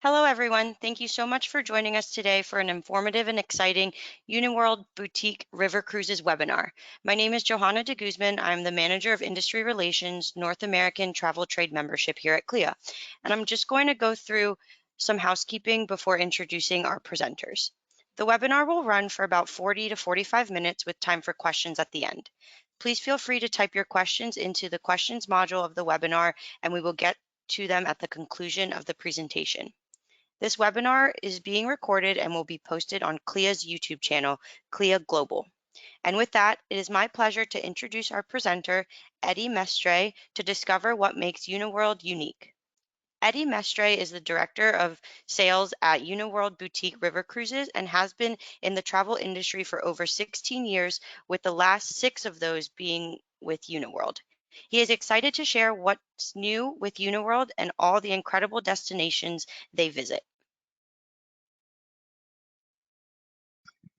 Hello, everyone. Thank you so much for joining us today for an informative and exciting Uniworld Boutique River Cruises webinar. My name is Johanna de Guzman. I'm the Manager of Industry Relations, North American Travel Trade Membership here at CLIA. And I'm just going to go through some housekeeping before introducing our presenters. The webinar will run for about 40 to 45 minutes with time for questions at the end. Please feel free to type your questions into the questions module of the webinar, and we will get to them at the conclusion of the presentation. This webinar is being recorded and will be posted on CLIA's YouTube channel, CLIA Global. And with that, it is my pleasure to introduce our presenter, Eddie Mestre, to discover what makes Uniworld unique. Eddie Mestre is the Director of Sales at Uniworld Boutique River Cruises and has been in the travel industry for over 16 years, with the last 6 of those being with Uniworld. He is excited to share what's new with Uniworld and all the incredible destinations they visit.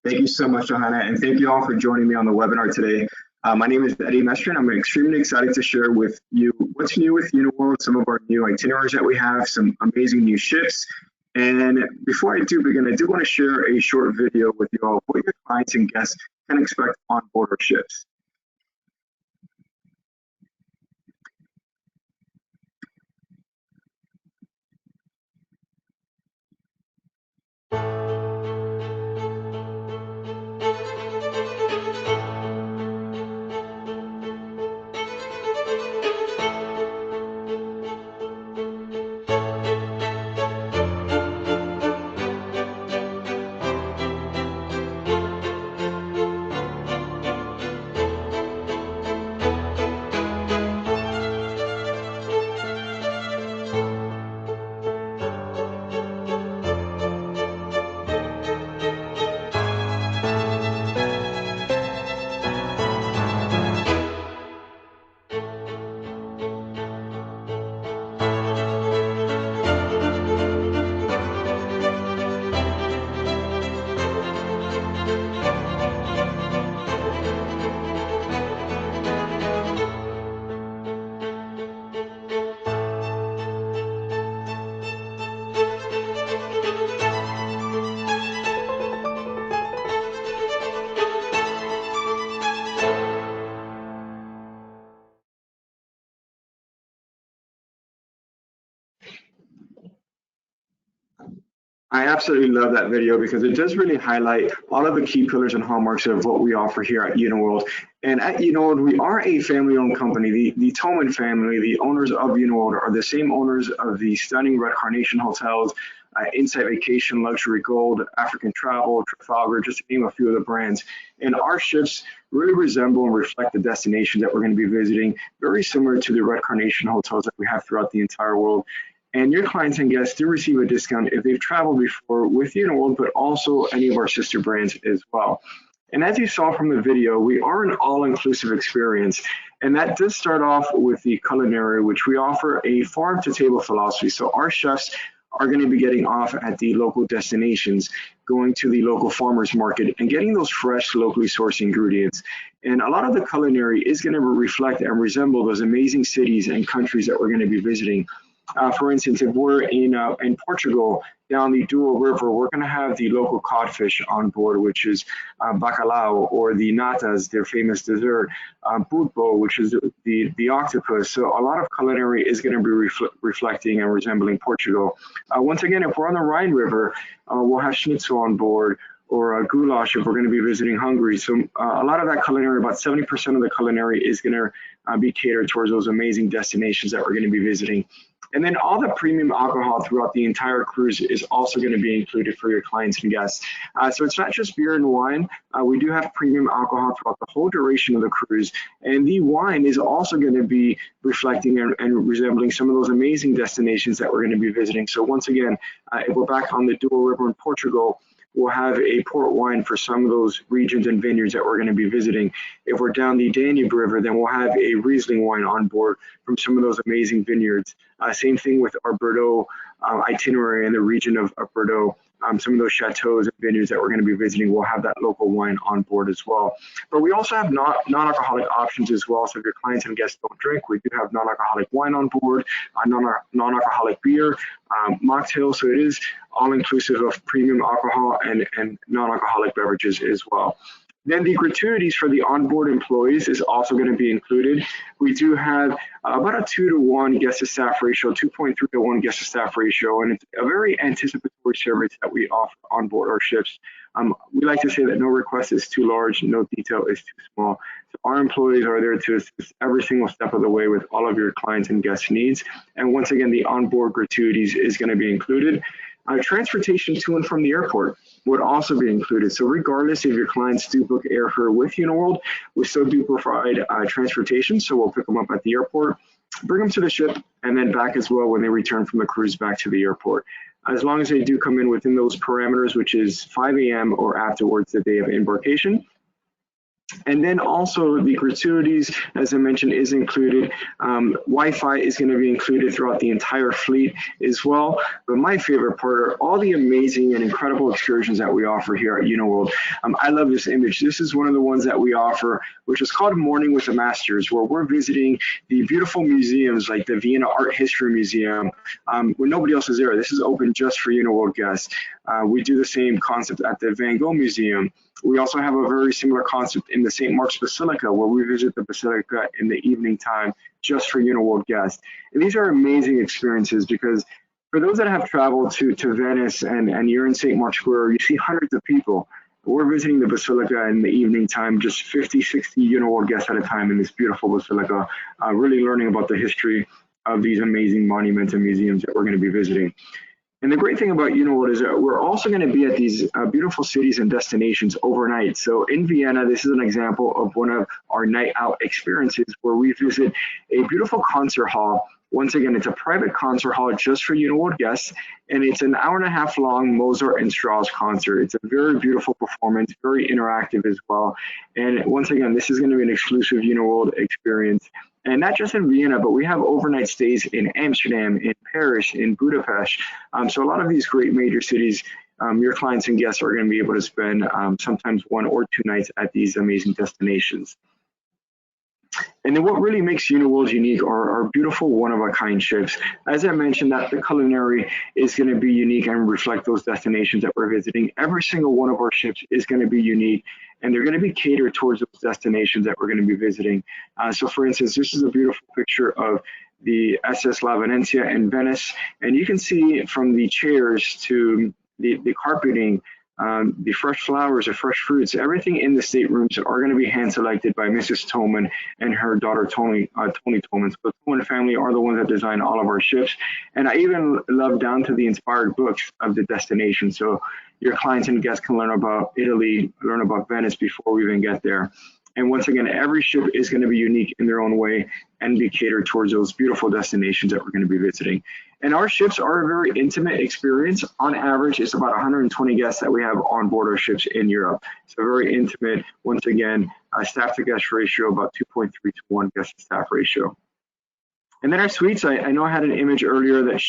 Thank you so much, Johanna, and thank you all for joining me on the webinar today. My name is Eddie Mestre, and I'm extremely excited to share with you what's new with Uniworld, some of our new itineraries that we have, some amazing new ships. And before I do begin, I do want to share a short video with you all what your clients and guests can expect on board our ships. I absolutely love that video because it does really highlight all of the key pillars and hallmarks of what we offer here at Uniworld. And at Uniworld, we are a family-owned company. The Tolman family, the owners of Uniworld, are the same owners of the stunning Red Carnation hotels, Insight Vacation, Luxury Gold, African Travel, Trafalgar, just to name a few of the brands. And our ships really resemble and reflect the destinations that we're going to be visiting, very similar to the Red Carnation hotels that we have throughout the entire world. And your clients and guests do receive a discount if they've traveled before with Uniworld, but also any of our sister brands as well. And as you saw from the video, we are an all-inclusive experience. And that does start off with the Culinary, which we offer a farm-to-table philosophy. So our chefs are going to be getting off at the local destinations, going to the local farmers market and getting those fresh, locally sourced ingredients. And a lot of the Culinary is going to reflect and resemble those amazing cities and countries that we're going to be visiting. For instance, if we're in Portugal, down the Douro River, we're going to have the local codfish on board, which is bacalhau, or the natas, their famous dessert, pulpo, which is the octopus. So a lot of Culinary is going to be reflecting and resembling Portugal. Once again, if we're on the Rhine River, we'll have schnitzel on board, or goulash if we're going to be visiting Hungary. So a lot of that Culinary, about 70% of the Culinary is going to be catered towards those amazing destinations that we're going to be visiting. And then all the premium alcohol throughout the entire cruise is also going to be included for your clients and guests. So it's not just beer and wine. We do have premium alcohol throughout the whole duration of the cruise. And the wine is also going to be reflecting and resembling some of those amazing destinations that we're going to be visiting. So once again, if we're back on the Douro River in Portugal, we'll have a port wine for some of those regions and vineyards that we're going to be visiting. If we're down the Danube River, then we'll have a Riesling wine on board from some of those amazing vineyards. Same thing with our Bordeaux itinerary in the region of Bordeaux. some of those chateaus and vineyards that we're going to be visiting will have that local wine on board as well. But we also have non-alcoholic options as well. So if your clients and guests don't drink, we do have non-alcoholic wine on board, non-alcoholic beer, mocktail. So it is all inclusive of premium alcohol and non-alcoholic beverages as well. Then the gratuities for the onboard employees is also going to be included. We do have about a 2-to-1 guest to staff ratio, 2.3-to-1 guest to staff ratio, and it's a very anticipatory service that we offer on board our ships. We like to say that no request is too large, no detail is too small. So our employees are there to assist every single step of the way with all of your clients and guest needs. And once again, the onboard gratuities is going to be included. Transportation to and from the airport would also be included. So regardless if your clients do book airfare with Uniworld, we still do provide transportation. So we'll pick them up at the airport, bring them to the ship, and then back as well when they return from the cruise back to the airport. As long as they do come in within those parameters, which is 5 a.m. or afterwards the day of embarkation. And then also the gratuities, as I mentioned, is included. Wi-Fi is going to be included throughout the entire fleet as well. But my favorite part are all the amazing and incredible excursions that we offer here at Uniworld. I love this image. This is one of the ones that we offer, which is called Morning with the Masters, where we're visiting the beautiful museums like the Vienna Art History Museum, where nobody else is there. This is open just for Uniworld guests. We do the same concept at the Van Gogh Museum. We also have a very similar concept in the St. Mark's Basilica, where we visit the Basilica in the evening time just for Uniworld guests. And these are amazing experiences because for those that have traveled to Venice and you're in St. Mark's Square, you see hundreds of people. We're visiting the Basilica in the evening time, just 50, 60 Uniworld guests at a time in this beautiful Basilica, really learning about the history of these amazing monuments and museums that we're going to be visiting. And the great thing about Uniworld is that we're also going to be at these beautiful cities and destinations overnight. So in Vienna, this is an example of one of our night out experiences where we visit a beautiful concert hall. Once again, it's a private concert hall just for Uniworld guests, and it's an hour-and-a-half long Mozart and Strauss concert. It's a very beautiful performance, very interactive as well. And once again, this is going to be an exclusive Uniworld experience. And not just in Vienna, but we have overnight stays in Amsterdam, in Paris, in Budapest. So a lot of these great major cities, your clients and guests are going to be able to spend sometimes 1 or 2 nights at these amazing destinations. And then what really makes Uniworld unique are our beautiful one-of-a-kind ships. As I mentioned, that the Culinary is going to be unique and reflect those destinations that we're visiting. Every single one of our ships is going to be unique, and they're going to be catered towards those destinations that we're going to be visiting. So for instance, this is a beautiful picture of the SS La Venezia in Venice, and you can see from the chairs to the carpeting, the fresh flowers, the fresh fruits, everything in the staterooms are going to be hand selected by Mrs. Tolman and her daughter Tony Tolman. So the Tolman family are the ones that design all of our ships. And I even love down to the inspired books of the destination. So your clients and guests can learn about Italy, learn about Venice before we even get there. And once again, every ship is going to be unique in their own way and be catered towards those beautiful destinations that we're going to be visiting. And our ships are a very intimate experience. On average, it's about 120 guests that we have on board our ships in Europe. So very intimate. Once again, staff to guest ratio, about 2.3 to 1 guest to staff ratio. And then our suites, I know I had an image earlier that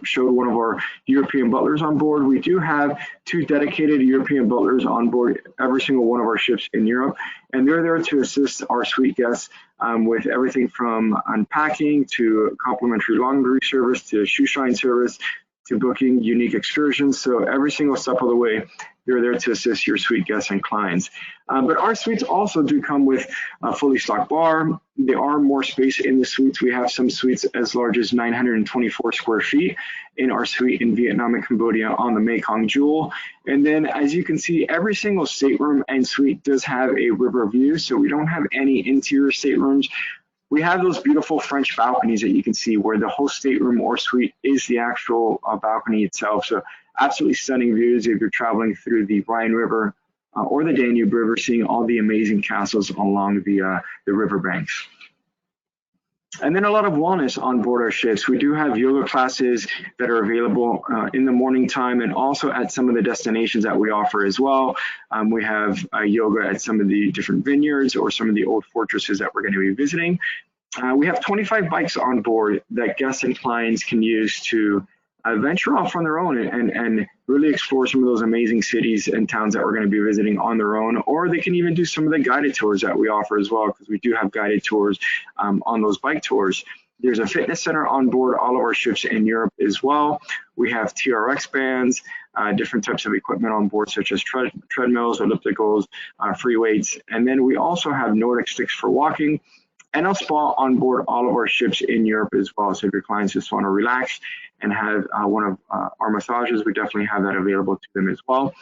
showed one of our European butlers on board. We do have 2 dedicated European butlers on board every single one of our ships in Europe. And they're there to assist our suite guests with everything from unpacking to complimentary laundry service to shoe shine service to booking unique excursions. So every single step of the way, they're there to assist your suite guests and clients. But our suites also do come with a fully stocked bar. There are more space in the suites. We have some suites as large as 924 square feet in our suite in Vietnam and Cambodia on the Mekong Jewel. And then as you can see, every single stateroom and suite does have a river view. So we don't have any interior staterooms. We have those beautiful French balconies that you can see where the whole stateroom or suite is the actual balcony itself. So absolutely stunning views if you're traveling through the Rhine River or the Danube River, seeing all the amazing castles along the riverbanks. And then a lot of wellness on board our ships. We do have yoga classes that are available in the morning time and also at some of the destinations that we offer as well. We have yoga at some of the different vineyards or some of the old fortresses that we're going to be visiting. We have 25 bikes on board that guests and clients can use to venture off on their own and really explore some of those amazing cities and towns that we're going to be visiting on their own, or they can even do some of the guided tours that we offer as well, because we do have guided tours on those bike tours. There's a fitness center on board all of our ships in Europe as well. We have TRX bands, different types of equipment on board, such as treadmills, ellipticals, free weights. And then we also have Nordic sticks for walking, and a spa on board all of our ships in Europe as well. So if your clients just want to relax and have one of our massages, we definitely have that available to them as well.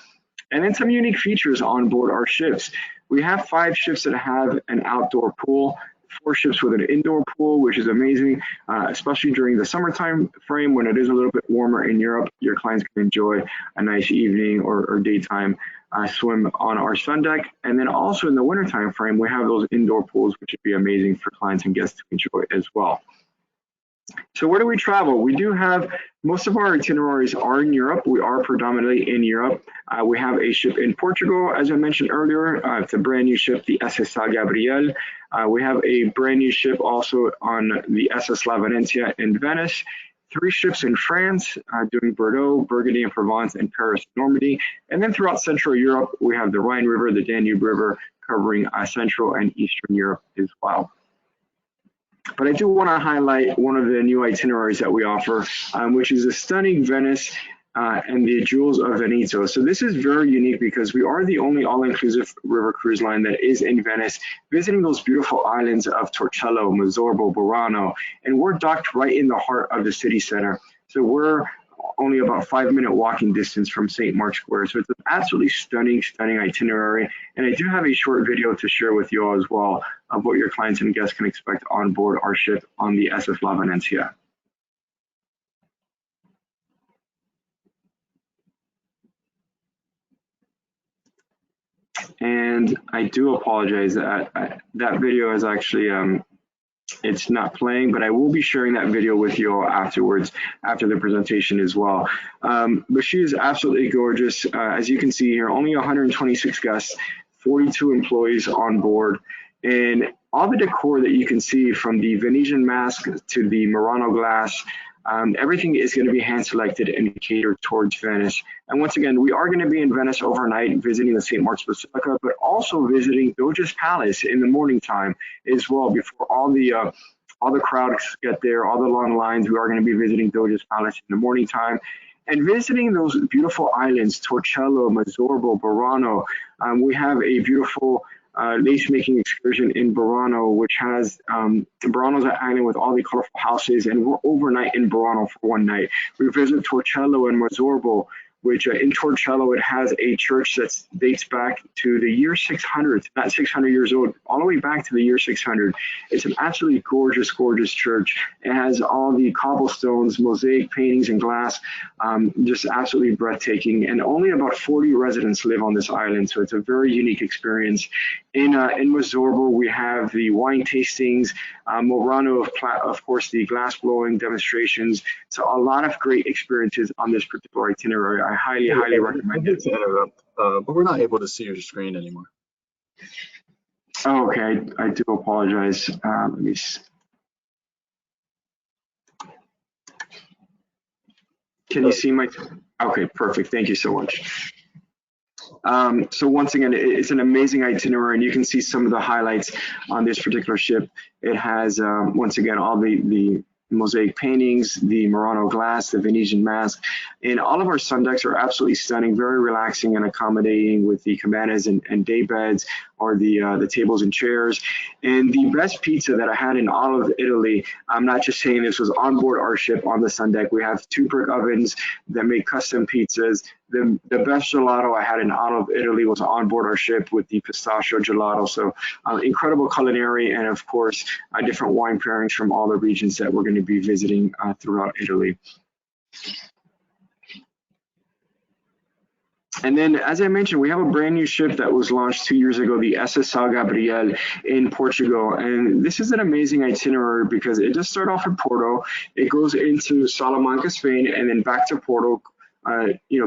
And then some unique features on board our ships. We have 5 ships that have an outdoor pool, 4 ships with an indoor pool, which is amazing, especially during the summertime frame when it is a little bit warmer in Europe. Your clients can enjoy a nice evening or daytime swim on our sun deck. And then also in the wintertime frame, we have those indoor pools, which would be amazing for clients and guests to enjoy as well. So where do we travel? We do have, most of our itineraries are in Europe. We are predominantly in Europe. We have a ship in Portugal, as I mentioned earlier. It's a brand new ship, the SS San Gabriel. We have a brand new ship also on the SS La Venezia in Venice. 3 ships in France, doing Bordeaux, Burgundy and Provence, and Paris, Normandy. And then throughout Central Europe, we have the Rhine River, the Danube River, covering Central and Eastern Europe as well. But I do want to highlight one of the new itineraries that we offer, which is the stunning Venice and the Jewels of Veneto. So this is very unique because we are the only all-inclusive river cruise line that is in Venice, visiting those beautiful islands of Torcello, Mazzorbo, Burano, and we're docked right in the heart of the city center. So we're only about 5-minute walking distance from St. Mark's Square. So it's an absolutely stunning itinerary. And I do have a short video to share with you all as well of what your clients and guests can expect on board our ship on the SS La Venezia. And I do apologize that that video is actually, it's not playing, but I will be sharing that video with you all afterwards, after the presentation as well. But she is absolutely gorgeous. As you can see here, only 126 guests, 42 employees on board, and all the decor that you can see, from the Venetian mask to the Murano glass, everything is going to be hand selected and catered towards Venice. And once again, we are going to be in Venice overnight, visiting the St. Mark's Basilica, but also visiting Doge's Palace in the morning time as well. Before all the crowds get there, all the long lines, we are going to be visiting Doge's Palace in the morning time and visiting those beautiful islands, Torcello, Mazzorbo, Burano. We have a beautiful lace making excursion in Burano, which has Burano's an island with all the colorful houses, and we're overnight in Burano for one night. We visit Torcello and Mazzorbo, which in Torcello, it has a church that dates back to the year 600, not 600 years old, all the way back to the year 600. It's an absolutely gorgeous, gorgeous church. It has all the cobblestones, mosaic paintings, and glass, just absolutely breathtaking. And only about 40 residents live on this island, so it's a very unique experience. In Mazzorbo, we have the wine tastings, Murano, of course, the glass blowing demonstrations. So a lot of great experiences on this particular itinerary. I highly recommend it. But we're not able to see your screen anymore. Oh, okay, I do apologize. Let me see. Can you see my? Okay, perfect. Thank you so much. So once again, it's an amazing itinerary, and you can see some of the highlights on this particular ship. It has, once again, all the mosaic paintings, the Murano glass, the Venetian mask, and all of our sun decks are absolutely stunning, very relaxing and accommodating, with the cabanas and day beds, or the tables and chairs. And the best pizza that I had in all of Italy, I'm not just saying this, was on board our ship on the sun deck. We have 2 brick ovens that make custom pizzas. The best gelato I had in all of Italy was on board our ship, with the pistachio gelato. So incredible culinary, and of course, different wine pairings from all the regions that we're going to be visiting throughout Italy. And then, as I mentioned, we have a brand new ship that was launched 2 years ago, the SS San Gabriel in Portugal. And this is an amazing itinerary because it just starts off in Porto. It goes into Salamanca, Spain, and then back to Porto,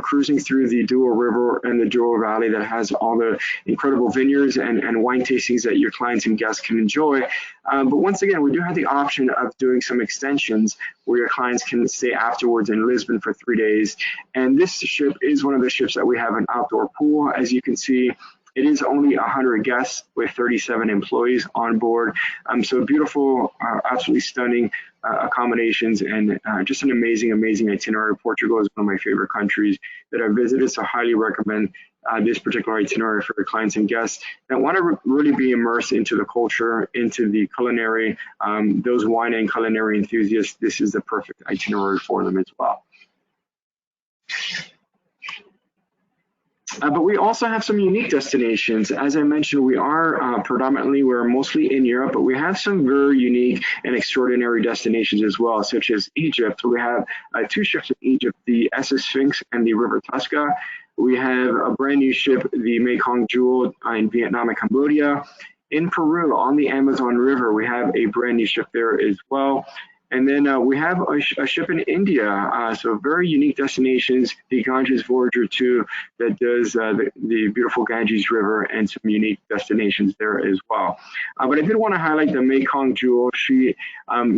cruising through the Dual River and the Jewel Valley that has all the incredible vineyards and wine tastings that your clients and guests can enjoy. But once again, we do have the option of doing some extensions where your clients can stay afterwards in Lisbon for 3 days. And this ship is one of the ships that we have an outdoor pool. As you can see, it is only 100 guests with 37 employees on board. So beautiful, absolutely stunning accommodations, and just an amazing, amazing itinerary. Portugal is one of my favorite countries that I've visited, so highly recommend this particular itinerary for your clients and guests that want to really be immersed into the culture, into the culinary. Those wine and culinary enthusiasts, this is the perfect itinerary for them as well. But we also have some unique destinations. As I mentioned, we're mostly in Europe, but we have some very unique and extraordinary destinations as well, such as Egypt. We have 2 ships in Egypt, the SS Sphinx and the River Tusca. We have a brand new ship, the Mekong Jewel in Vietnam and Cambodia. In Peru, on the Amazon River, we have a brand new ship there as well. And then we have a ship in India, so very unique destinations, the Ganges Voyager 2 that does the beautiful Ganges River, and some unique destinations there as well. But I did want to highlight the Mekong Jewel. She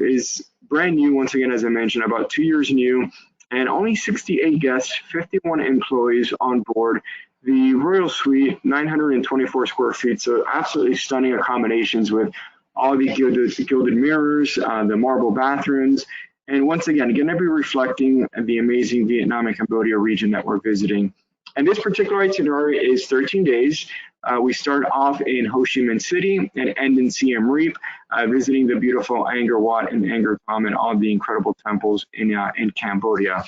is brand new, once again, as I mentioned, about 2 years new, and only 68 guests, 51 employees on board. The Royal Suite, 924 square feet, so absolutely stunning accommodations with all the gilded mirrors, the marble bathrooms, and once again, going to be reflecting the amazing Vietnam and Cambodia region that we're visiting. And this particular itinerary is 13 days. We start off in Ho Chi Minh City and end in Siem Reap, visiting the beautiful Angkor Wat and Angkor Thom and all the incredible temples in Cambodia.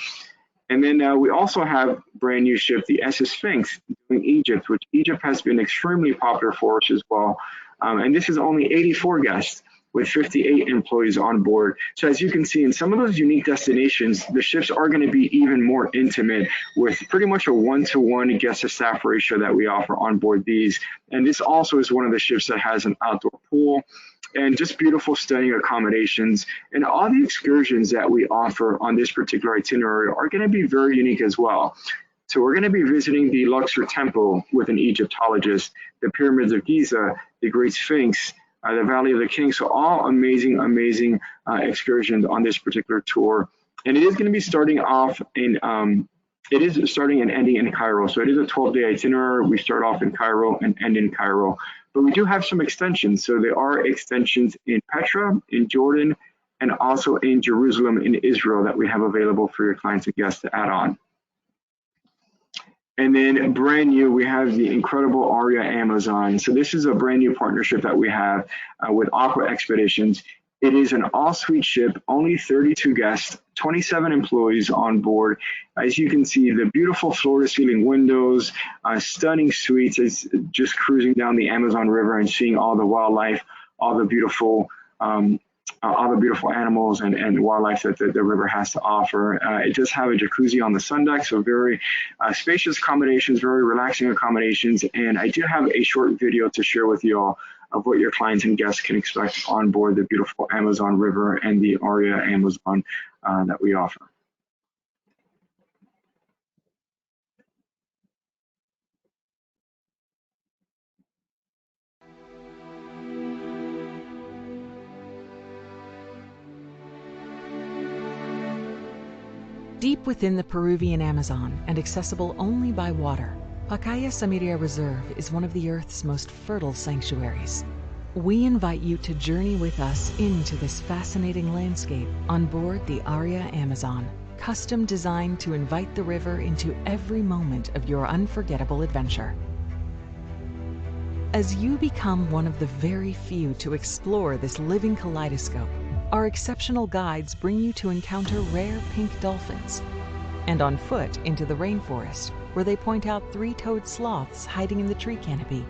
And then we also have brand new ship, the SS Sphinx, in Egypt, which Egypt has been extremely popular for us as well. And this is only 84 guests with 58 employees on board. So as you can see, in some of those unique destinations, the ships are going to be even more intimate, with pretty much a 1-to-1 guest to staff ratio that we offer on board these. And this also is one of the ships that has an outdoor pool and just beautiful, stunning accommodations. And all the excursions that we offer on this particular itinerary are going to be very unique as well. So we're going to be visiting the Luxor Temple with an Egyptologist, the Pyramids of Giza, the Great Sphinx, the Valley of the Kings. So all amazing, amazing excursions on this particular tour. And it is going to be starting off in, it is starting and ending in Cairo. So it is a 12-day itinerary. We start off in Cairo and end in Cairo. But we do have some extensions. So there are extensions in Petra, in Jordan, and also in Jerusalem in Israel that we have available for your clients and guests to add on. And then brand new, we have the incredible Aria Amazon. So this is a brand new partnership that we have with Aqua Expeditions. It is an all-suite ship, only 32 guests, 27 employees on board. As you can see, the beautiful floor-to-ceiling windows, stunning suites. It's just cruising down the Amazon River and seeing all the wildlife, all the beautiful animals and wildlife that the river has to offer. It does have a jacuzzi on the sun deck, so very spacious accommodations, very relaxing accommodations. And I do have a short video to share with you all of what your clients and guests can expect on board the beautiful Amazon River and the Aria Amazon that we offer. Deep within the Peruvian Amazon and accessible only by water, Pacaya Samiria Reserve is one of the Earth's most fertile sanctuaries. We invite you to journey with us into this fascinating landscape on board the Aria Amazon, custom designed to invite the river into every moment of your unforgettable adventure. As you become one of the very few to explore this living kaleidoscope, our exceptional guides bring you to encounter rare pink dolphins, and on foot into the rainforest, where they point out three-toed sloths hiding in the tree canopy.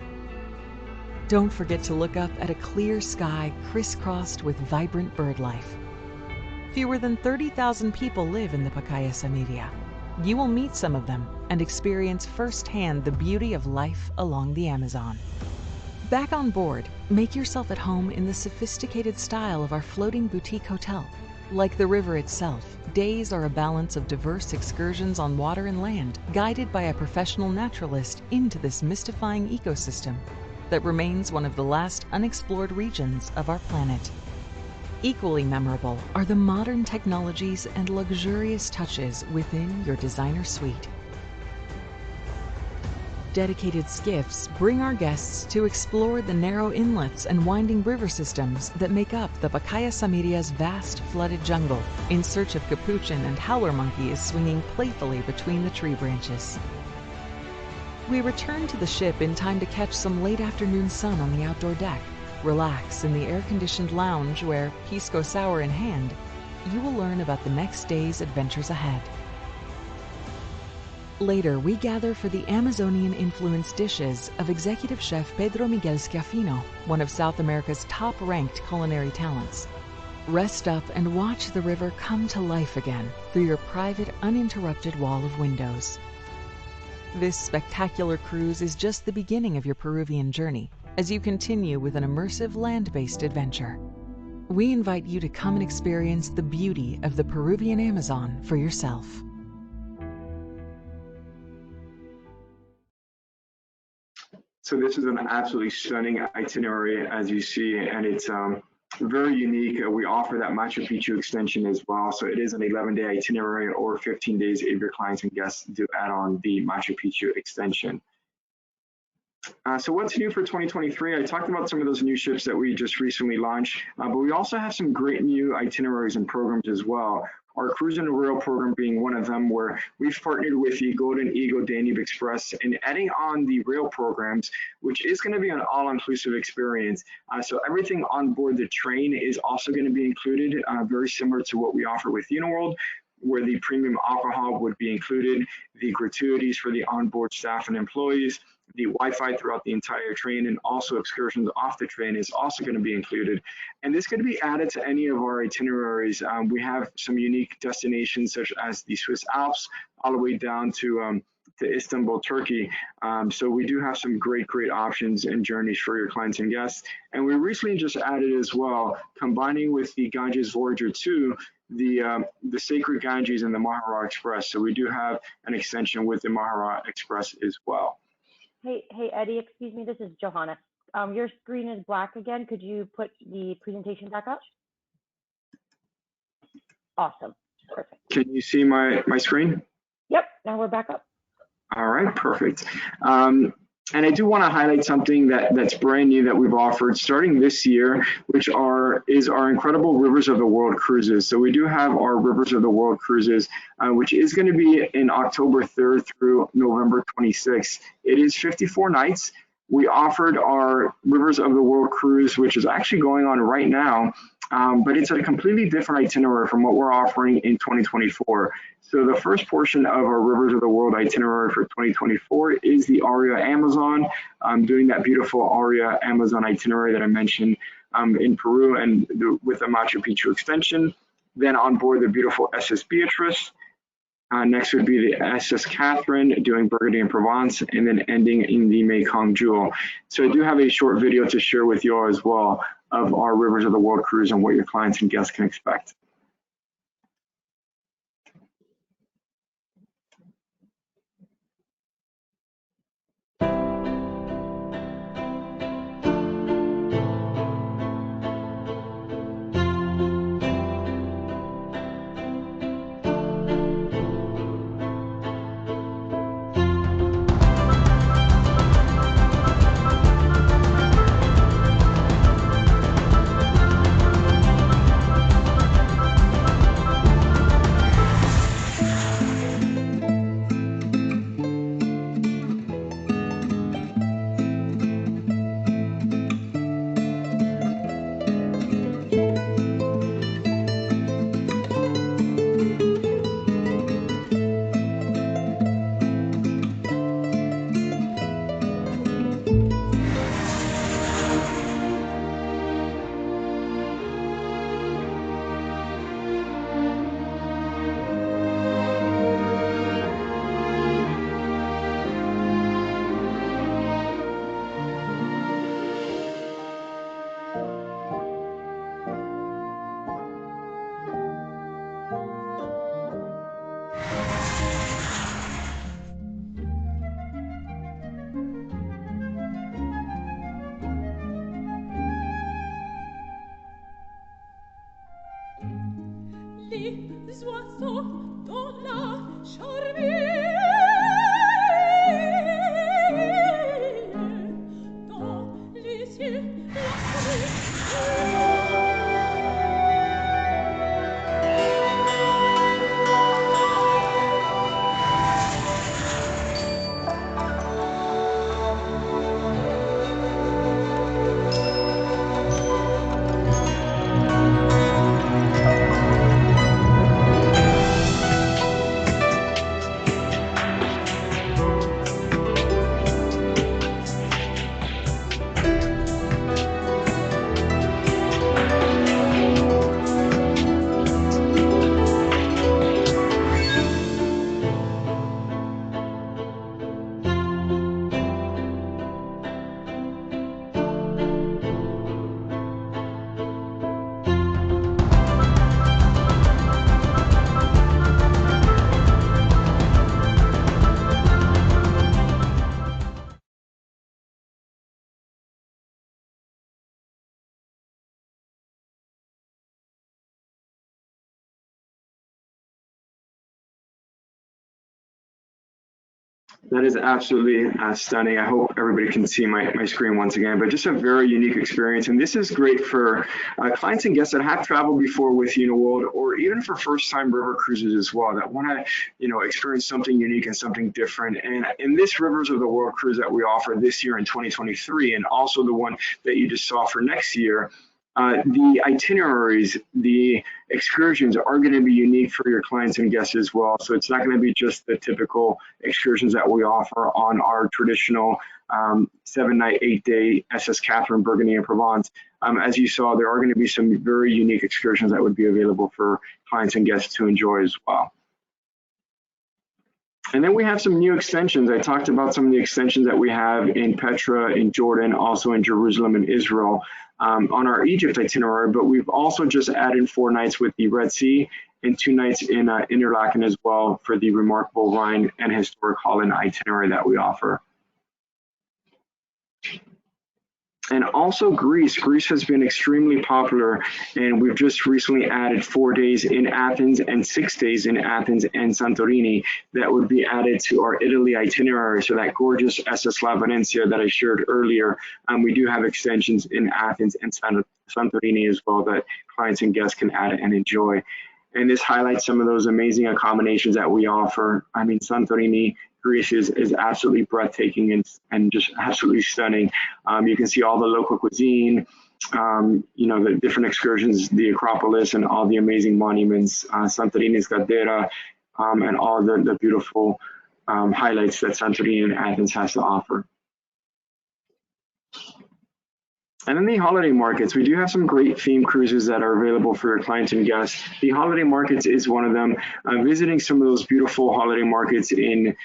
Don't forget to look up at a clear sky crisscrossed with vibrant bird life. Fewer than 30,000 people live in the Pacaya Samiria. You will meet some of them and experience firsthand the beauty of life along the Amazon. Back on board, make yourself at home in the sophisticated style of our floating boutique hotel. Like the river itself, days are a balance of diverse excursions on water and land, guided by a professional naturalist into this mystifying ecosystem that remains one of the last unexplored regions of our planet. Equally memorable are the modern technologies and luxurious touches within your designer suite. Dedicated skiffs bring our guests to explore the narrow inlets and winding river systems that make up the Pacaya Samiria's vast flooded jungle, in search of capuchin and howler monkeys swinging playfully between the tree branches. We return to the ship in time to catch some late afternoon sun on the outdoor deck, relax in the air-conditioned lounge where, pisco sour in hand, you will learn about the next day's adventures ahead. Later, we gather for the Amazonian-influenced dishes of executive chef Pedro Miguel Schiaffino, one of South America's top-ranked culinary talents. Rest up and watch the river come to life again through your private, uninterrupted wall of windows. This spectacular cruise is just the beginning of your Peruvian journey, as you continue with an immersive land-based adventure. We invite you to come and experience the beauty of the Peruvian Amazon for yourself. So this is an absolutely stunning itinerary, as you see, and it's very unique. We offer that Machu Picchu extension as well. So it is an 11-day itinerary or 15 days if your clients and guests do add on the Machu Picchu extension. So what's new for 2023? I talked about some of those new ships that we just recently launched, but we also have some great new itineraries and programs as well. Our Cruise and Rail program being one of them, where we've partnered with the Golden Eagle Danube Express and adding on the rail programs, which is going to be an all-inclusive experience. So everything on board the train is also going to be included, very similar to what we offer with Uniworld, where the premium alcohol would be included, the gratuities for the onboard staff and employees, the Wi-Fi throughout the entire train, and also excursions off the train is also going to be included. And this could be added to any of our itineraries. We have some unique destinations such as the Swiss Alps, all the way down to Istanbul, Turkey. So we do have some great options and journeys for your clients and guests. And we recently just added as well, combining with the Ganges Voyager 2, the Sacred Ganges and the Mahara Express. So we do have an extension with the Mahara Express as well. Hey, Eddie, excuse me, this is Johanna. Your screen is black again. Could you put the presentation back up? Awesome, perfect. Can you see my screen? Yep, now we're back up. All right, perfect. And I do want to highlight something that's brand new that we've offered starting this year, which is our incredible Rivers of the World cruises. So we do have our Rivers of the World cruises, which is going to be in October 3rd through November 26th. It is 54 nights. We offered our Rivers of the World cruise, which is actually going on right now, but it's a completely different itinerary from what we're offering in 2024. So the first portion of our Rivers of the World itinerary for 2024 is the Aria Amazon, doing that beautiful Aria Amazon itinerary that I mentioned in Peru and with the Machu Picchu extension. Then on board the beautiful SS Beatrice. Next would be the SS Catherine, doing Burgundy and Provence, and then ending in the Mekong Jewel. So I do have a short video to share with you all as well of our Rivers of the World cruise and what your clients and guests can expect. That is absolutely stunning. I hope everybody can see my screen once again, but just a very unique experience. And this is great for clients and guests that have traveled before with Uniworld, or even for first-time river cruises as well, that want to, experience something unique and something different. And in this Rivers of the World cruise that we offer this year in 2023, and also the one that you just saw for next year, the itineraries, the excursions are going to be unique for your clients and guests as well. So it's not going to be just the typical excursions that we offer on our traditional 7-night, 8-day SS Catherine, Burgundy, and Provence. As you saw, there are going to be some very unique excursions that would be available for clients and guests to enjoy as well. And then we have some new extensions. I talked about some of the extensions that we have in Petra, in Jordan, also in Jerusalem and Israel on our Egypt itinerary, but we've also just added 4 nights with the Red Sea and 2 nights in Interlaken as well for the remarkable Rhine and historic Holland itinerary that we offer. And also Greece. Greece has been extremely popular, and we've just recently added 4 days in Athens and 6 days in Athens and Santorini that would be added to our Italy itinerary. So that gorgeous SS La Venezia that I shared earlier, we do have extensions in Athens and Santorini as well that clients and guests can add and enjoy. And this highlights some of those amazing accommodations that we offer. I mean, Santorini, Greece is absolutely breathtaking and just absolutely stunning. You can see all the local cuisine, the different excursions, the Acropolis, and all the amazing monuments, Santorini's Caldera, and all the beautiful highlights that Santorini and Athens has to offer. And then the holiday markets, we do have some great theme cruises that are available for your clients and guests. The holiday markets is one of them. Visiting some of those beautiful holiday markets in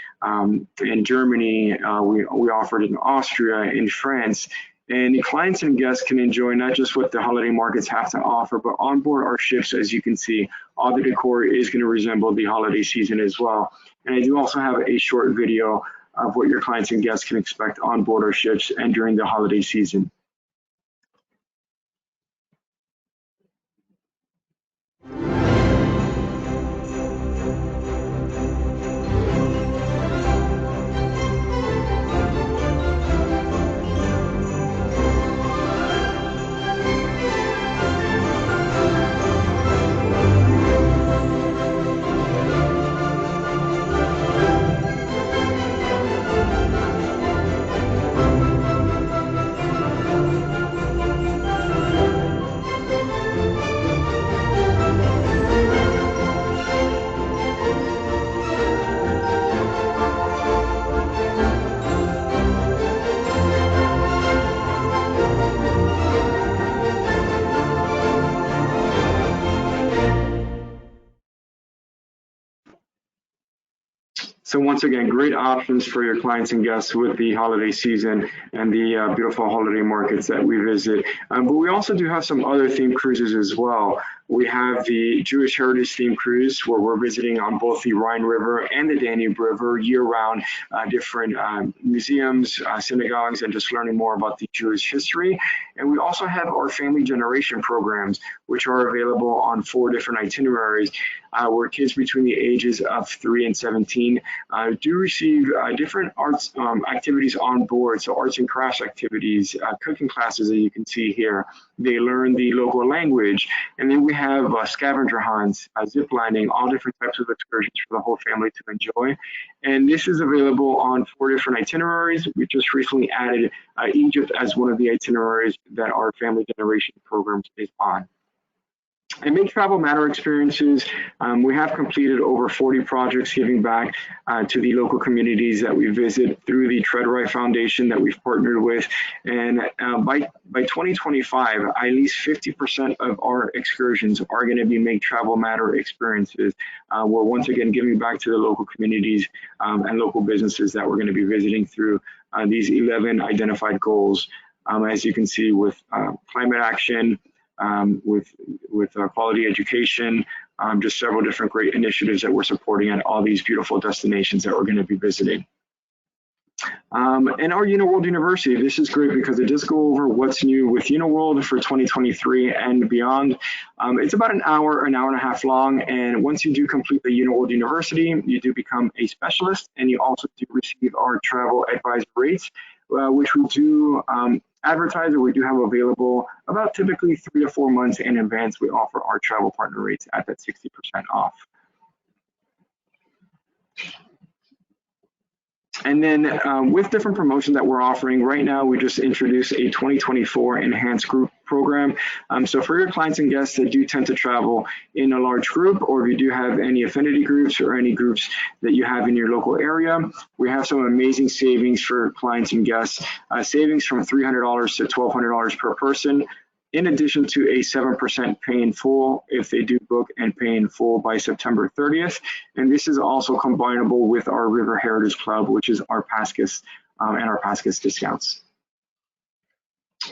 Germany, we offer it in Austria, in France. And the clients and guests can enjoy not just what the holiday markets have to offer, but on board our ships, as you can see, all the decor is going to resemble the holiday season as well. And I do also have a short video of what your clients and guests can expect on board our ships and during the holiday season. So once again, great options for your clients and guests with the holiday season and the beautiful holiday markets that we visit. But we also do have some other themed cruises as well. We have the Jewish Heritage Theme Cruise, where we're visiting on both the Rhine River and the Danube River year-round, different museums, synagogues, and just learning more about the Jewish history. And we also have our family generation programs, which are available on 4 different itineraries, where kids between the ages of 3 and 17 do receive different arts activities on board. So arts and crafts activities, cooking classes that you can see here. They learn the local language. And then we have scavenger hunts, zip lining, all different types of excursions for the whole family to enjoy. And this is available on 4 different itineraries. We just recently added Egypt as one of the itineraries that our family generation programs is on. And Make Travel Matter experiences, we have completed over 40 projects giving back to the local communities that we visit through the Tread Right Foundation that we've partnered with. And by 2025, at least 50% of our excursions are going to be Make Travel Matter experiences. We're once again giving back to the local communities and local businesses that we're going to be visiting through these 11 identified goals. As you can see, with climate action, with quality education, just several different great initiatives that we're supporting at all these beautiful destinations that we're going to be visiting. And our Uniworld University, this is great because it does go over what's new with Uniworld for 2023 and beyond. It's about an hour and a half long, and once you do complete the Uniworld University, you do become a specialist, and you also do receive our travel advisor rates, which we do advertise, or we do have available about typically 3 to 4 months in advance. We offer our travel partner rates at that 60% off. And then with different promotions that we're offering right now, we just introduced a 2024 enhanced group program. So for your clients and guests that do tend to travel in a large group, or if you do have any affinity groups or any groups that you have in your local area, we have some amazing savings for clients and guests, savings from $300 to $1,200 per person, in addition to a 7% pay in full if they do book and pay in full by September 30th. And this is also combinable with our River Heritage Club, which is our pass guests and our pass guest discounts.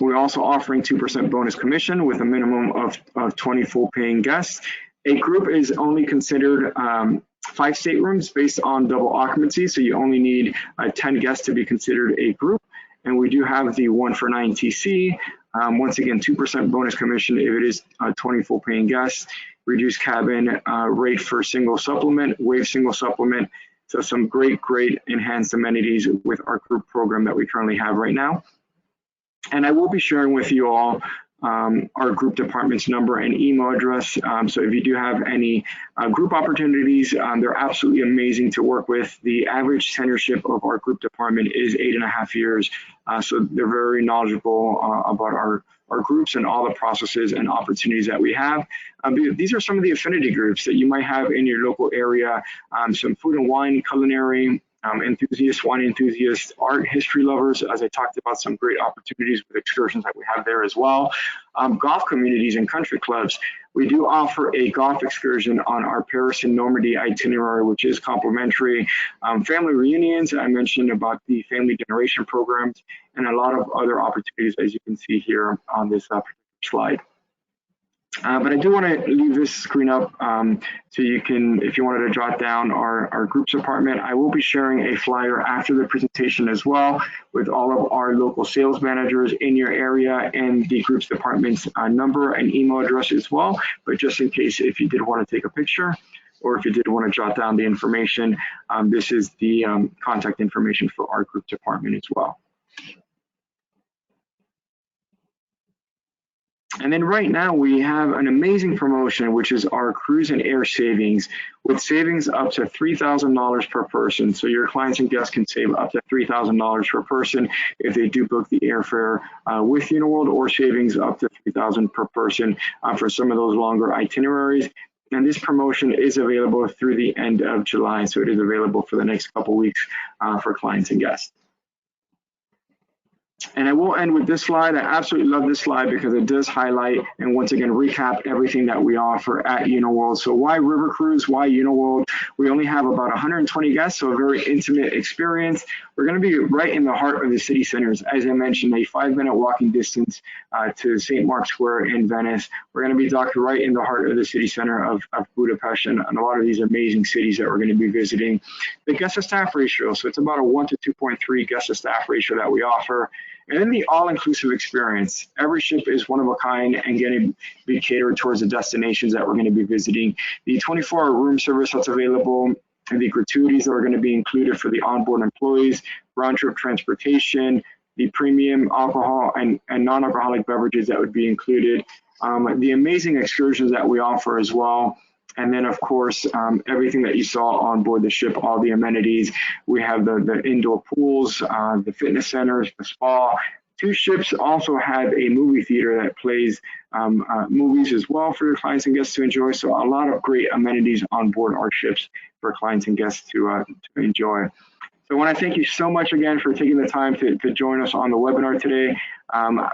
We're also offering 2% bonus commission with a minimum of 20 full paying guests. A group is only considered 5 staterooms based on double occupancy, so you only need 10 guests to be considered a group. And we do have the 1-for-9 TC. Once again, 2% bonus commission if it is 20 full paying guests, reduced cabin rate for single supplement, waive single supplement. So some great enhanced amenities with our group program that we currently have right now. And I will be sharing with you all our group department's number and email address. So if you do have any group opportunities, they're absolutely amazing to work with. The average tenureship of our group department is 8.5 years. So they're very knowledgeable about our groups and all the processes and opportunities that we have. These are some of the affinity groups that you might have in your local area, some food and wine, culinary, enthusiasts, wine enthusiasts, art history lovers, as I talked about, some great opportunities with excursions that we have there as well. Golf communities and country clubs. We do offer a golf excursion on our Paris and Normandy itinerary, which is complimentary. Family reunions, I mentioned about the family generation programs, and a lot of other opportunities, as you can see here on this slide. But I do want to leave this screen up so you can, if you wanted to jot down our groups department, I will be sharing a flyer after the presentation as well with all of our local sales managers in your area and the groups department's number and email address as well. But just in case, if you did want to take a picture or if you did want to jot down the information, this is the contact information for our group department as well. And then right now we have an amazing promotion, which is our cruise and air savings, with savings up to $3,000 per person. So your clients and guests can save up to $3,000 per person if they do book the airfare with Uniworld, or savings up to $3,000 per person for some of those longer itineraries. And this promotion is available through the end of July. So it is available for the next couple weeks for clients and guests. And I will end with this slide. I absolutely love this slide because it does highlight and once again recap everything that we offer at Uniworld. So why River Cruise? Why Uniworld? We only have about 120 guests, so a very intimate experience. We're going to be right in the heart of the city centers. As I mentioned, a 5-minute walking distance to St. Mark's Square in Venice. We're going to be docked right in the heart of the city center of Budapest and a lot of these amazing cities that we're going to be visiting. The guest to staff ratio, so it's about a 1 to 2.3 guest to staff ratio that we offer. And then the all-inclusive experience. Every ship is one of a kind and going to be catered towards the destinations that we're going to be visiting. The 24-hour room service that's available, and the gratuities that are going to be included for the onboard employees, round-trip transportation, the premium alcohol and non-alcoholic beverages that would be included, the amazing excursions that we offer as well. And then, of course, everything that you saw on board the ship, all the amenities. We have the indoor pools, the fitness centers, the spa. Two ships also have a movie theater that plays movies as well for your clients and guests to enjoy. So a lot of great amenities on board our ships for clients and guests to enjoy. So I want to thank you so much again for taking the time to join us on the webinar today.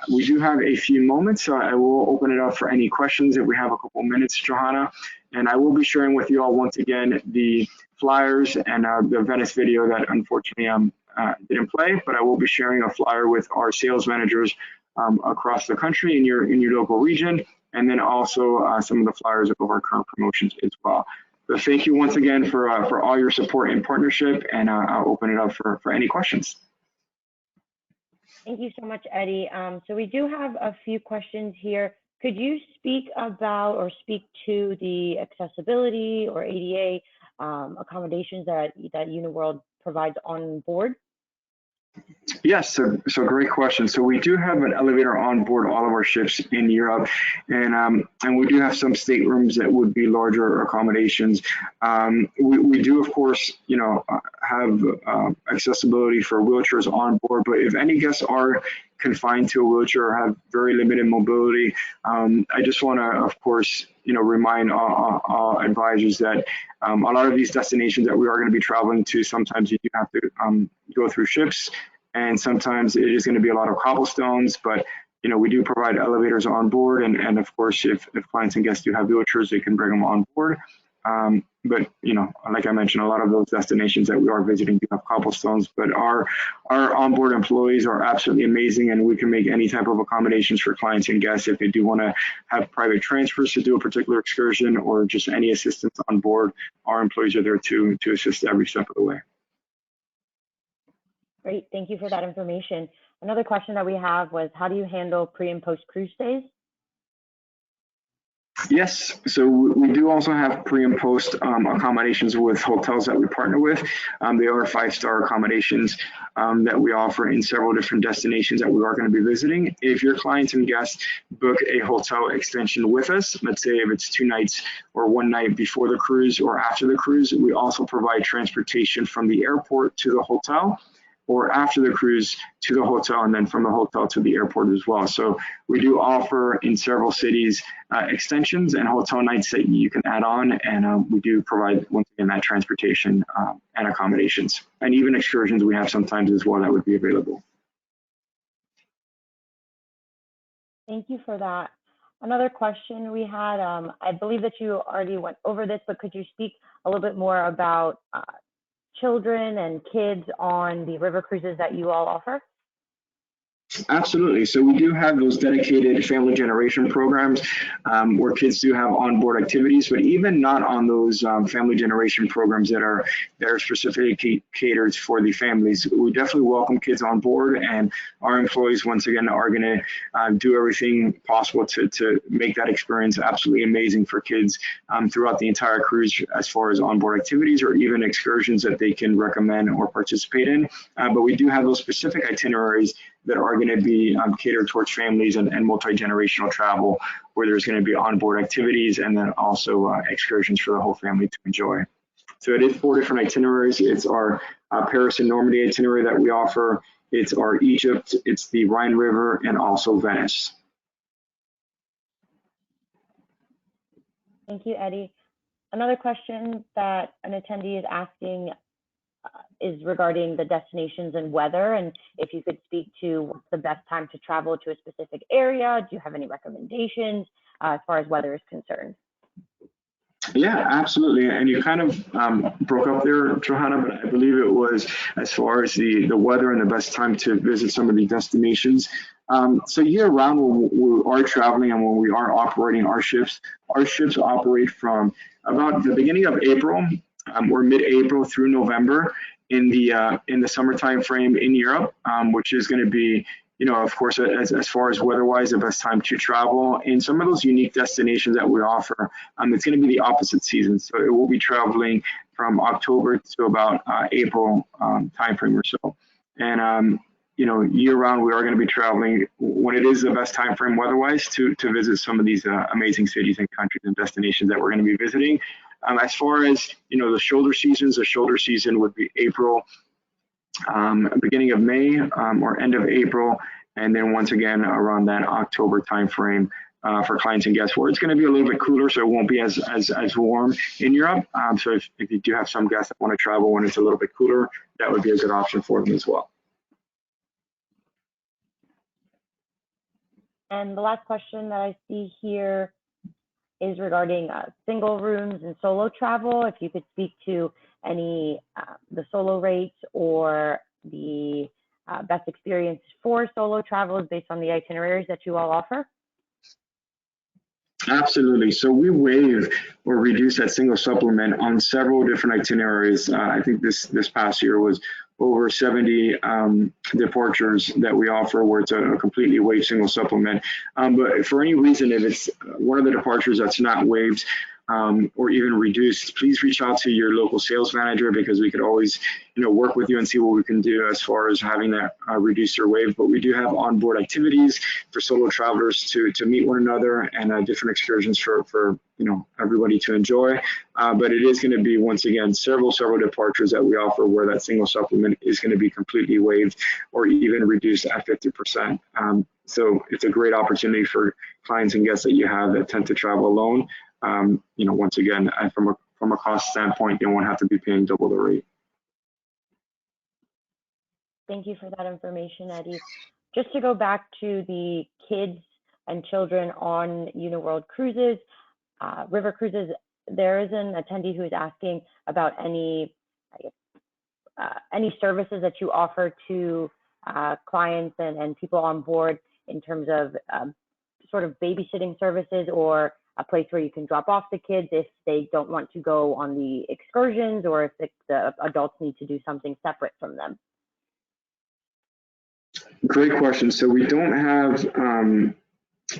We do have a few moments, so I will open it up for any questions if we have a couple minutes, Johanna. And I will be sharing with you all once again the flyers and the Venice video that unfortunately didn't play, but I will be sharing a flyer with our sales managers across the country in your local region, and then also some of the flyers of our current promotions as well. So thank you once again for all your support and partnership, and I'll open it up for any questions. Thank you so much, Eddie. So we do have a few questions here. Could you speak about or speak to the accessibility or ADA accommodations that Uniworld provides on board? Yes, so great question. So we do have an elevator on board all of our ships in Europe, and we do have some staterooms that would be larger accommodations. We do, of course, have accessibility for wheelchairs on board, but if any guests are confined to a wheelchair or have very limited mobility, I just want to, of course, remind all advisors that a lot of these destinations that we are going to be traveling to, sometimes you do have to go through ships, and sometimes it is going to be a lot of cobblestones, but we do provide elevators on board, and of course, if clients and guests do have wheelchairs, they can bring them on board. But like I mentioned, a lot of those destinations that we are visiting do have cobblestones, but our onboard employees are absolutely amazing, and we can make any type of accommodations for clients and guests if they do want to have private transfers to do a particular excursion or just any assistance on board. Our employees are there to assist every step of the way. Great, thank you for that information. Another question that we have was, how do you handle pre and post cruise stays? Yes, so we do also have pre and post accommodations with hotels that we partner with. They are 5-star accommodations that we offer in several different destinations that we are going to be visiting. If your clients and guests book a hotel extension with us, let's say if it's 2 nights or 1 night before the cruise or after the cruise, we also provide transportation from the airport to the hotel, or after the cruise to the hotel, and then from the hotel to the airport as well. So we do offer in several cities extensions and hotel nights that you can add on, and we do provide, once again, that transportation and accommodations. And even excursions we have sometimes as well that would be available. Thank you for that. Another question we had, I believe that you already went over this, but could you speak a little bit more about children and kids on the river cruises that you all offer? Absolutely. So we do have those dedicated family generation programs where kids do have onboard activities, but even not on those family generation programs that are specifically catered for the families. We definitely welcome kids on board, and our employees, once again, are going to do everything possible to make that experience absolutely amazing for kids throughout the entire cruise, as far as onboard activities or even excursions that they can recommend or participate in. But we do have those specific itineraries that are going to be catered towards families and multi-generational travel, where there's going to be onboard activities and then also excursions for the whole family to enjoy. So it is 4 different itineraries. It's our Paris and Normandy itinerary that we offer. It's our Egypt, it's the Rhine River, and also Venice. Thank you, Eddie. Another question that an attendee is asking is regarding the destinations and weather, and if you could speak to what's the best time to travel to a specific area. Do you have any recommendations as far as weather is concerned? Yeah, absolutely. And you kind of broke up there, Johanna, but I believe it was as far as the weather and the best time to visit some of the destinations. So year round, when we are traveling and when we are operating our ships operate from about the beginning of April or mid-April through November in the summer time frame in Europe, which is going to be of course, as far as weather-wise, the best time to travel. In some of those unique destinations that we offer, it's going to be the opposite season. So it will be traveling from October to about April timeframe or so. And, year-round, we are going to be traveling when it is the best time frame weather-wise to visit some of these amazing cities and countries and destinations that we're going to be visiting. As far as, the shoulder seasons, the shoulder season would be April, beginning of May or end of April, and then once again around that October timeframe for clients and guests, where it's going to be a little bit cooler, so it won't be as warm in Europe. So if you do have some guests that want to travel when it's a little bit cooler, that would be a good option for them as well. And the last question that I see here is regarding single rooms and solo travel. If you could speak to any the solo rates or the best experience for solo travels based on the itineraries that you all offer. Absolutely. So we waive or reduce that single supplement on several different itineraries. I think this past year was over 70 departures that we offer where it's a completely waived single supplement. But for any reason, if it's one of the departures that's not waived or even reduced, please reach out to your local sales manager, because we could always, work with you and see what we can do as far as having that reduced or waived. But we do have onboard activities for solo travelers to meet one another, and different excursions for everybody to enjoy. But it is going to be, once again, several departures that we offer where that single supplement is going to be completely waived or even reduced at 50%. So it's a great opportunity for clients and guests that you have that tend to travel alone. Once again, from a cost standpoint, you won't have to be paying double the rate. Thank you for that information, Eddie. Just to go back to the kids and children on Uniworld cruises, river cruises, there is an attendee who is asking about any services that you offer to clients and people on board in terms of sort of babysitting services, or a place where you can drop off the kids if they don't want to go on the excursions, or if the adults need to do something separate from them. Great question. So we don't have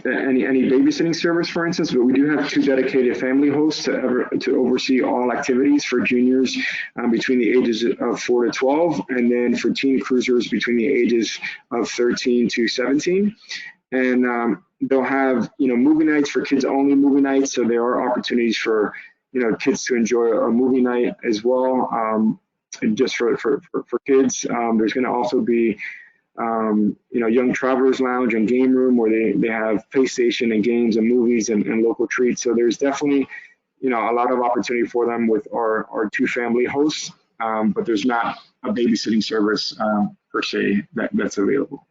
any babysitting service, for instance, but we do have 2 dedicated family hosts to oversee all activities for juniors between the ages of 4 to 12, and then for teen cruisers between the ages of 13 to 17. And they'll have, movie nights for kids only movie nights. So there are opportunities for, kids to enjoy a movie night as well. Just for kids, there's going to also be, young travelers lounge and game room where they have PlayStation and games and movies and local treats. So there's definitely, a lot of opportunity for them with our 2 family hosts, but there's not a babysitting service per se that's available.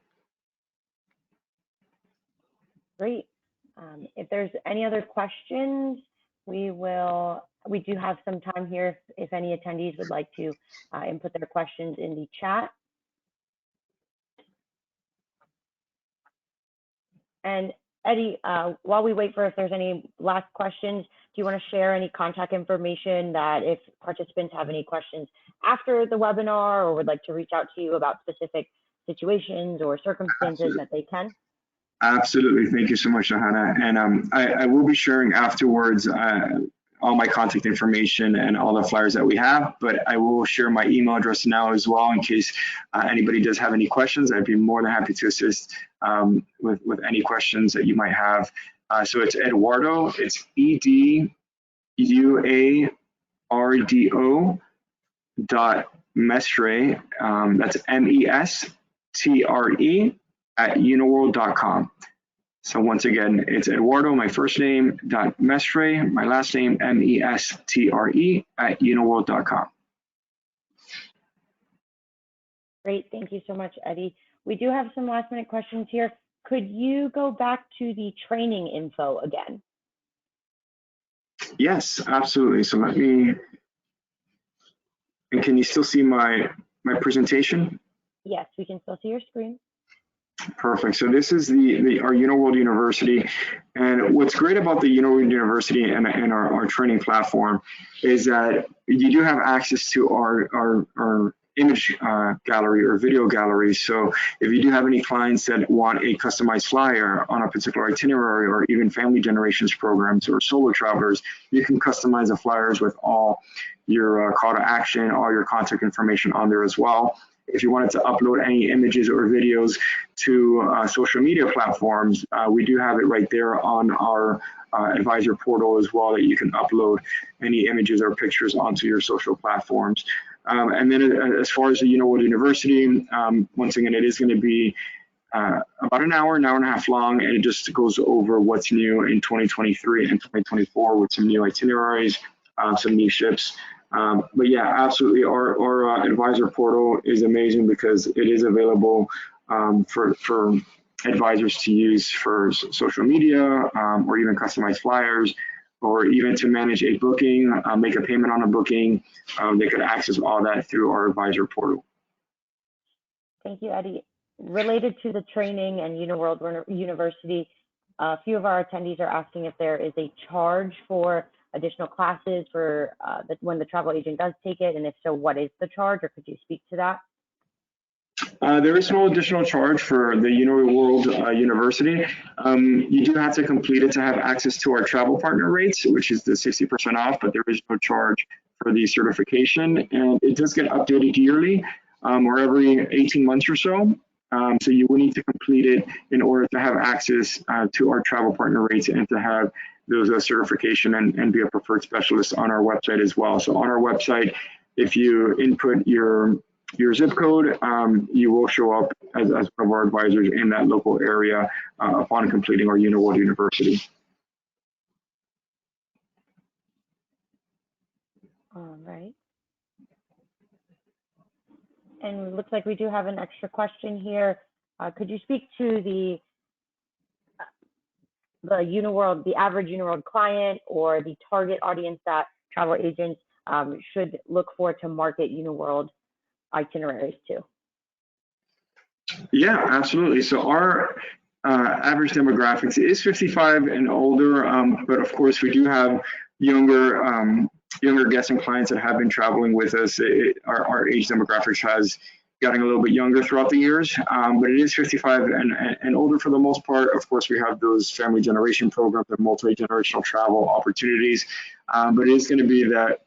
Great. If there's any other questions, we do have some time here if any attendees would like to input their questions in the chat. And Eddie, while we wait for if there's any last questions, do you want to share any contact information that if participants have any questions after the webinar or would like to reach out to you about specific situations or circumstances that they can? Absolutely. Thank you so much, Johanna. And I will be sharing afterwards all my contact information and all the flyers that we have, but I will share my email address now as well in case anybody does have any questions. I'd be more than happy to assist with any questions that you might have. So it's Eduardo, it's EDUARDO .mestre, that's MESTRE at uniworld.com. So once again, it's Eduardo, my first name, .mestre, my last name, MESTRE at uniworld.com. Great, thank you so much, Eddie. We do have some last minute questions here. Could you go back to the training info again? Yes, absolutely. So let me, and can you still see my presentation? Yes, we can still see your screen. Perfect. So this is our Uniworld University, and what's great about the Uniworld University and our training platform is that you do have access to our image gallery or video gallery. So if you do have any clients that want a customized flyer on a particular itinerary, or even family generations programs or solo travelers, you can customize the flyers with all your call to action, all your contact information on there as well. If you wanted to upload any images or videos to social media platforms, we do have it right there on our advisor portal as well, that you can upload any images or pictures onto your social platforms. And then as far as the Uniworld University, once again, it is going to be about an hour and a half long, and it just goes over what's new in 2023 and 2024 with some new itineraries, some new ships. But yeah, absolutely, our advisor portal is amazing because it is available for advisors to use for social media, or even customized flyers, or even to manage a booking, make a payment on a booking. They could access all that through our advisor portal. Thank you, Eddie. Related to the training and Uniworld University, a few of our attendees are asking if there is a charge for additional classes for when the travel agent does take it, and if so, what is the charge, or could you speak to that? There is no additional charge for the Uniworld University. You do have to complete it to have access to our travel partner rates, which is the 60% off, but there is no charge for the certification, and it does get updated yearly, or every 18 months or so. So you will need to complete it in order to have access to our travel partner rates and to have those certification and be a preferred specialist on our website as well. So on our website, if you input your zip code, you will show up as one of our advisors in that local area upon completing our Uniworld University. All right. And it looks like we do have an extra question here. Could you speak to the Uniworld, the average Uniworld client, or the target audience that travel agents should look for to market Uniworld itineraries to? Yeah, absolutely. So our average demographics is 55 and older, but of course we do have younger guests and clients that have been traveling with us. Our age demographics has gotten a little bit younger throughout the years, but it is 55 and older for the most part. Of course, we have those family generation programs and multi-generational travel opportunities, but it is going to be that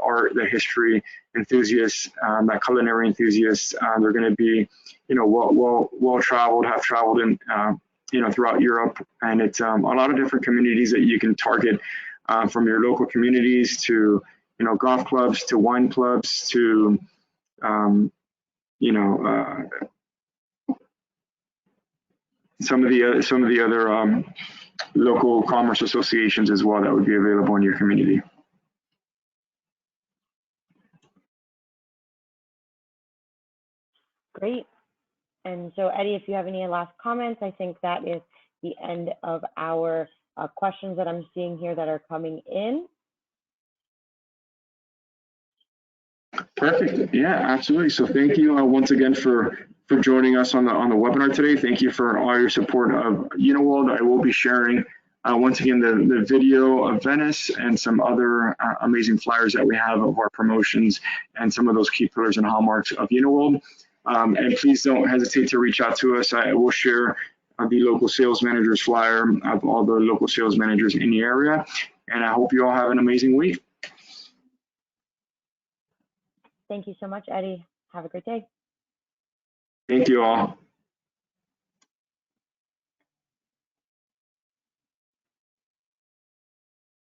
art, the history enthusiasts, that culinary enthusiasts. They're going to be, well traveled, have traveled in, throughout Europe, and it's a lot of different communities that you can target, from your local communities to, golf clubs, to wine clubs, to, some of the other local commerce associations as well that would be available in your community. Great. And so, Eddie, if you have any last comments, I think that is the end of our questions that I'm seeing here that are coming in. Perfect. Yeah, absolutely. So thank you once again for joining us on the webinar today. Thank you for all your support of Uniworld. I will be sharing once again the video of Venice and some other amazing flyers that we have of our promotions and some of those key pillars and hallmarks of Uniworld. And please don't hesitate to reach out to us. I will share the local sales managers flyer of all the local sales managers in the area. And I hope you all have an amazing week. Thank you so much, Eddie. Have a great day. Thank you all.